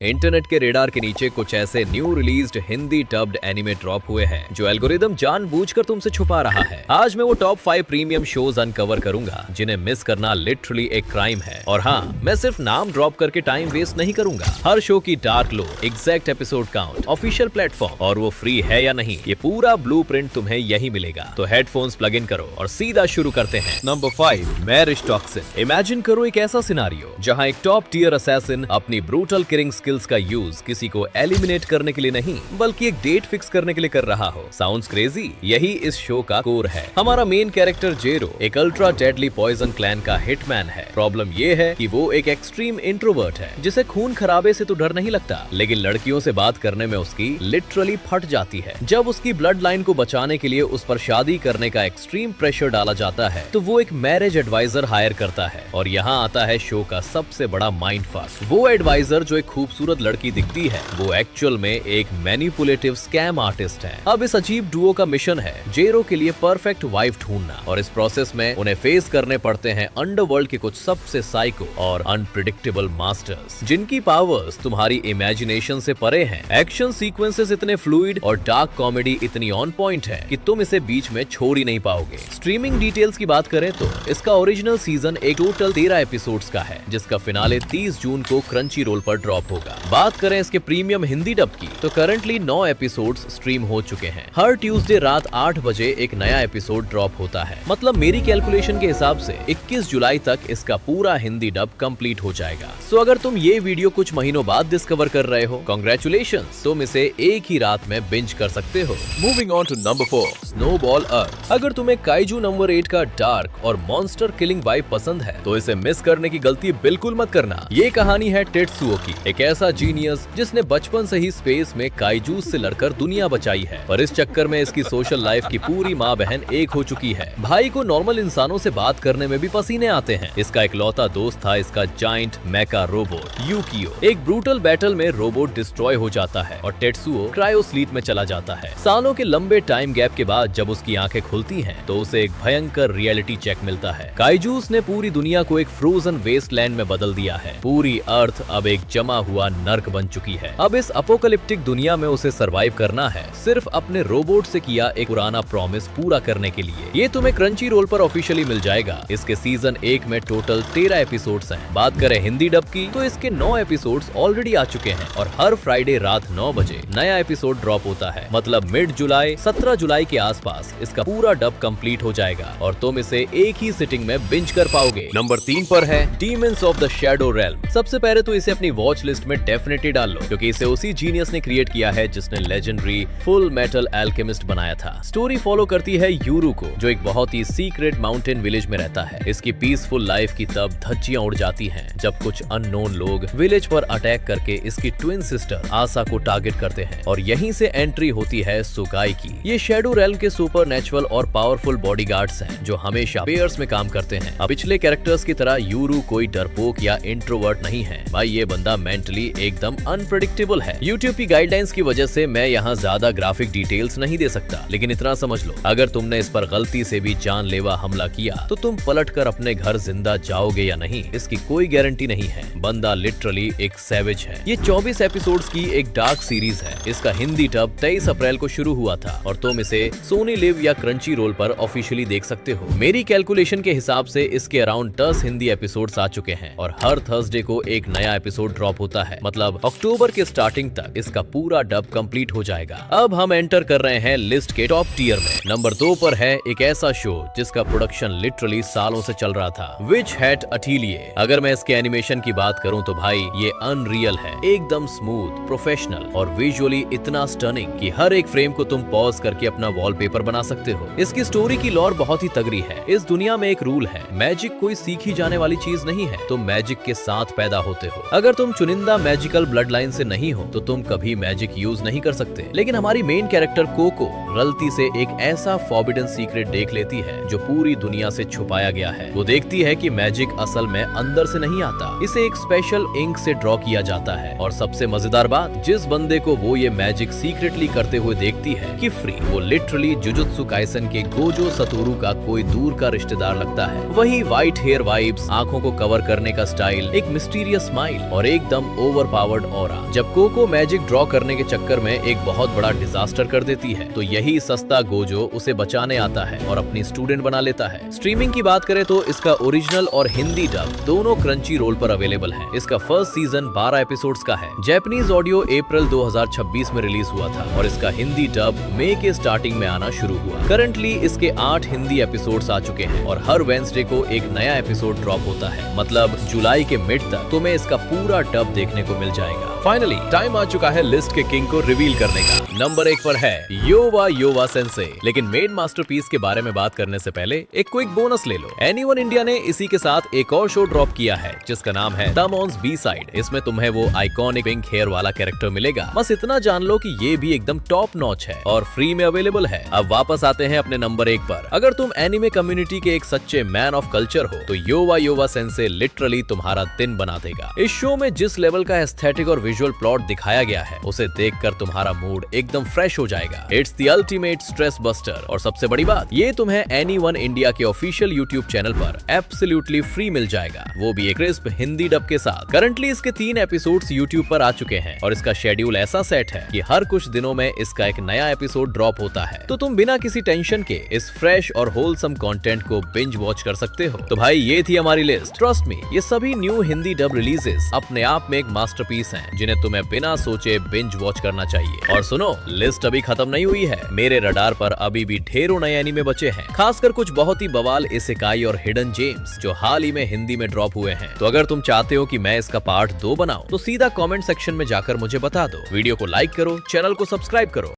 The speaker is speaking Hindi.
इंटरनेट के रेडार के नीचे कुछ ऐसे new released Hindi dubbed anime drop हुए हैं जो एल्गोरिदम जानबूझकर तुमसे छुपा रहा है। आज मैं वो टॉप 5 प्रीमियम शोज अनकवर करूंगा जिन्हें मिस करना लिटरली एक क्राइम है। और हाँ, मैं सिर्फ नाम ड्रॉप करके टाइम वेस्ट नहीं करूंगा। हर शो की डार्क लोर, exact episode count, official platform और वो फ्री है या नहीं, ये पूरा ब्लूप्रिंट तुम्हें यही मिलेगा। तो हेडफोन्स प्लग इन करो और सीधा शुरू करते हैं। Number 5, marriage toxin. इमेजिन करो एक ऐसा सिनारियो जहाँ एक टॉप टियर असैसिन अपनी ब्रूटल किलिंग स्किल्स का यूज किसी को एलिमिनेट करने के लिए नहीं बल्कि एक डेट फिक्स करने के लिए कर रहा हो। Sounds crazy? यही इस शो का कोर है। हमारा मेन कैरेक्टर जेरो एक अल्ट्रा डेडली पॉइजन क्लैन का हिटमैन है। प्रॉब्लम ये है कि वो एक एक्सट्रीम इंट्रोवर्ट है जिसे खून खराबे से तो डर नहीं लगता, लेकिन लड़कियों से बात करने में उसकी लिटरली फट जाती है। जब उसकी ब्लड लाइन को बचाने के लिए उस पर शादी करने का एक्सट्रीम प्रेशर डाला जाता है तो वो एक मैरिज एडवाइजर हायर करता है। और यहाँ आता है शो का सबसे बड़ा माइंड फक। वो एडवाइजर जो एक खूबसूरत लड़की दिखती है वो एक्चुअल में एक मैनिपुलेटिव स्कैम आर्टिस्ट है। अब इस अजीब डुओ का मिशन है जेरो के लिए परफेक्ट वाइफ ढूंढना, और इस प्रोसेस में उन्हें फेस करने पड़ते हैं अंडरवर्ल्ड के कुछ सबसे साइको और अनप्रिडिक्टेबल मास्टर्स जिनकी पावर्स तुम्हारी इमेजिनेशन से परे हैं। एक्शन सीक्वेंसेस इतने फ्लूइड और डार्क कॉमेडी इतनी ऑन पॉइंट है कि तुम इसे बीच में छोड़ ही नहीं पाओगे। स्ट्रीमिंग डिटेल्स की बात करें तो इसका ओरिजिनल सीजन एक टोटल 13 एपिसोड्स का है जिसका फिनाले 30 जून को क्रंची रोल पर ड्रॉप होगा। बात करें इसके प्रीमियम हिंदी डब की तो करंटली 9 एपिसोड्स स्ट्रीम हो चुके हैं। हर ट्यूसडे रात 8 बजे एक नया एपिसोड ड्रॉप होता है। मतलब मेरी कैलकुलेशन के हिसाब से 21 जुलाई तक इसका पूरा हिंदी डब कंप्लीट हो जाएगा। सो अगर तुम ये वीडियो कुछ महीनों बाद डिस्कवर कर रहे हो, कांग्रेचुलेशंस, तुम इसे एक ही रात में बिंज कर सकते हो। Moving on to number 4, snowball earth. अगर तुम्हें काइजू नंबर 8 का डार्क और मॉन्स्टर किलिंग वाइब पसंद है तो इसे मिस करने की गलती बिल्कुल मत करना। ये कहानी है टेत्सुओ की, एक ऐसा जीनियस जिसने बचपन से ही स्पेस में काइजूस से लड़कर दुनिया बचाई है, पर इस चक्कर में इसकी सोशल लाइफ की पूरी माँ बहन एक हो चुकी है। भाई को नॉर्मल इंसानों से बात करने में भी पसीने आते हैं। इसका इकलौता दोस्त था इसका जाइंट मेका रोबोट यूकियो। एक ब्रूटल बैटल में रोबोट डिस्ट्रॉय हो जाता है और टेत्सुओ क्रायोस्लीप में चला जाता है। सालों के लंबे टाइम गैप के बाद जब उसकी आंखें खुलती हैं तो उसे एक भयंकर रियलिटी चेक मिलता है। काइजूस ने पूरी दुनिया को एक फ्रोजन वेस्टलैंड में बदल दिया है। पूरी अर्थ अब एक जमा हुआ नर्क बन चुकी है। अब इस अपोकलिप्टिक दुनिया में उसे सरवाइव करना है, सिर्फ अपने रोबोट से किया एक पुराना प्रॉमिस पूरा करने के लिए। ये तुम्हें क्रंची रोल पर ऑफिशियली मिल जाएगा। इसके सीजन 1 में टोटल 13 एपिसोड्स हैं। बात करें हिंदी डब की तो इसके 9 एपिसोड्स ऑलरेडी आ चुके हैं और हर फ्राइडे रात 9 बजे नया एपिसोड ड्रॉप होता है। मतलब मिड जुलाई 17 जुलाई के आसपास इसका पूरा डब कंप्लीट हो जाएगा और तुम इसे एक ही सिटिंग में बिंज कर पाओगे। नंबर 3 पर है demons of the shadow realm. सबसे पहले तो इसे अपनी वॉच लिस्ट में डेफिनेटली डाल लो क्योंकि इसे उसी जीनियस ने क्रिएट किया है जिसने लेजेंडरी फुल मेटल एल्केमिस्ट बनाया था। स्टोरी फॉलो करती है यूरू को जो एक बहुत ही सीक्रेट माउंटेन विलेज में रहता है। इसकी पीसफुल लाइफ की तब धज्जियां उड़ जाती हैं जब कुछ अननोन लोग विलेज पर अटैक करके इसकी ट्विन सिस्टर आसा को टारगेट करते हैं और यहीं से एंट्री होती है सुगाई की। ये शैडो रेल्म के सुपर नेचुरल और पावरफुल बॉडीगार्ड्स हैं जो हमेशा पेयर्स में काम करते हैं। अब पिछले कैरेक्टर्स की तरह यूरू कोई डरपोक या इंट्रोवर्ट नहीं है। भाई ये बंदा मेंटली एकदम अनप्रेडिक्टेबल है। यूट्यूब की गाइडलाइंस की वजह से मैं यहाँ ज्यादा ग्राफिक डिटेल्स नहीं दे सकता, लेकिन इतना समझ लो अगर तुमने इस पर गलती से भी जानलेवा हमला किया तो तुम पलटकर अपने घर जिंदा जाओगे या नहीं इसकी कोई गारंटी नहीं है। बंदा लिटरली एक सैवेज है। ये 24 एपिसोड्स की एक डार्क सीरीज है। इसका हिंदी डब 23 अप्रैल को शुरू हुआ था और तुम इसे सोनी लिव या क्रंची रोल पर ऑफिशियली देख सकते हो। मेरी कैलकुलेशन के हिसाब से इसके अराउंड 10 हिंदी एपिसोड्स आ चुके हैं और हर थर्सडे को एक नया एपिसोड ड्रॉप होता है। मतलब अक्टूबर के स्टार्टिंग तक इसका पूरा डब कंप्लीट हो जाएगा। अब हम एंटर कर रहे हैं लिस्ट के टॉप टियर में। नंबर 2 पर है एक ऐसा शो जिसका प्रोडक्शन लिटरली सालों से चल रहा था, विच हैट अटीलिए। अगर मैं इसके एनिमेशन की बात करूं तो भाई ये अनरियल है। एकदम स्मूथ, प्रोफेशनल और विजुअली इतना स्टनिंग कि हर एक फ्रेम को तुम पॉज करके अपना वॉलपेपर बना सकते हो। इसकी स्टोरी की लॉर बहुत ही तगड़ी है। इस दुनिया में एक रूल है, मैजिक कोई सीखी जाने वाली चीज नहीं है, तुम मैजिक के साथ पैदा होते हो। अगर तुम चुनिंदा मैजिकल ब्लड लाइन से नहीं हो तो तुम कभी मैजिक यूज नहीं कर सकते। लेकिन हमारी मेन कैरेक्टर कोको गलती से एक ऐसा फॉरबिडन सीक्रेट देख लेती है जो पूरी दुनिया से छुपाया गया है। वो देखती है कि मैजिक असल में अंदर से नहीं आता, इसे एक स्पेशल इंक से ड्रॉ किया जाता है। और सबसे मजेदार बात, जिस बंदे को वो ये मैजिक सीक्रेटली करते हुए देखती है कि फ्री, वो लिटरली जुजुत्सु काइसन के गोजो सतोरू का कोई दूर का रिश्तेदार लगता है। वही व्हाइट हेयर वाइब्स, आंखों को कवर करने का स्टाइल, एक मिस्टीरियस स्माइल और एकदम ओवर पावर्ड ऑरा। जब कोको मैजिक ड्रॉ करने के चक्कर में एक बहुत बड़ा डिजास्टर कर देती है तो यही सस्ता गोजो उसे बचाने आता है और अपनी स्टूडेंट बना लेता है। स्ट्रीमिंग की बात करें तो इसका ओरिजिनल और हिंदी डब दोनों क्रंची रोल पर अवेलेबल है। इसका फर्स्ट सीजन 12 एपिसोड्स का है। जापानीज ऑडियो अप्रैल 2026 में रिलीज हुआ था और इसका हिंदी डब मई के स्टार्टिंग में आना शुरू हुआ। करंटली इसके 8 हिंदी एपिसोड्स आ चुके हैं और हर वेडनेसडे को एक नया एपिसोड ड्रॉप होता है। मतलब जुलाई के मिड तक तुम्हें इसका पूरा डब देखने को मिल जाएगा। फाइनली टाइम आ चुका है लिस्ट के किंग को रिवील करने का। नंबर 1 पर है योवा योवा सेंसे। लेकिन मेड मास्टरपीस के बारे में बात करने से पहले एक क्विक बोनस ले लो। एनीवन इंडिया ने इसी के साथ एक और शो ड्रॉप किया है जिसका नाम है द मॉन्स बी साइड। इसमें तुम्हें वो आइकॉनिक पिंक हेयर वाला कैरेक्टर मिलेगा। बस इतना जान लो कि ये भी एकदम टॉप नॉच है और फ्री में अवेलेबल है। अब वापस आते हैं अपने नंबर 1 पर। अगर तुम एनिमे कम्युनिटी के एक सच्चे मैन ऑफ कल्चर हो तो योवा योवा सेंसे लिटरली तुम्हारा दिन बना देगा। इस शो में जिस लेवल का एस्थेटिक और विजुअल प्लॉट दिखाया गया है उसे देखकर तुम्हारा मूड एकदम फ्रेश हो जाएगा। It's the ultimate stress buster. और सबसे बड़ी बात, ये तुम्हें एनीवन इंडिया के ऑफिशियल यूट्यूब चैनल पर एब्सोल्युटली फ्री मिल जाएगा, वो भी एक क्रिस्प हिंदी डब के साथ। करंटली इसके 3 एपिसोड्स यूट्यूब पर आ चुके हैं और इसका शेड्यूल ऐसा सेट है कि हर कुछ दिनों में इसका एक नया एपिसोड ड्रॉप होता है। तो तुम बिना किसी टेंशन के इस फ्रेश और होलसम कंटेंट को बिंज वॉच कर सकते हो। तो भाई ये थी हमारी लिस्ट। ट्रस्ट मी, ये सभी न्यू हिंदी डब रिलीजेस अपने आप में एक मास्टरपीस हैं जिन्हें तुम्हें बिना सोचे बिंज वॉच करना चाहिए। और सुनो, लिस्ट अभी खत्म नहीं हुई है। मेरे रडार पर अभी भी ढेरों नए एनीमे बचे हैं, खासकर कुछ बहुत ही बवाल इसेकाई और हिडन जेम्स जो हाल ही में हिंदी में ड्रॉप हुए हैं। तो अगर तुम चाहते हो कि मैं इसका पार्ट 2 बनाऊं तो सीधा कमेंट सेक्शन में जाकर मुझे बता दो। वीडियो को लाइक करो, चैनल को सब्सक्राइब करो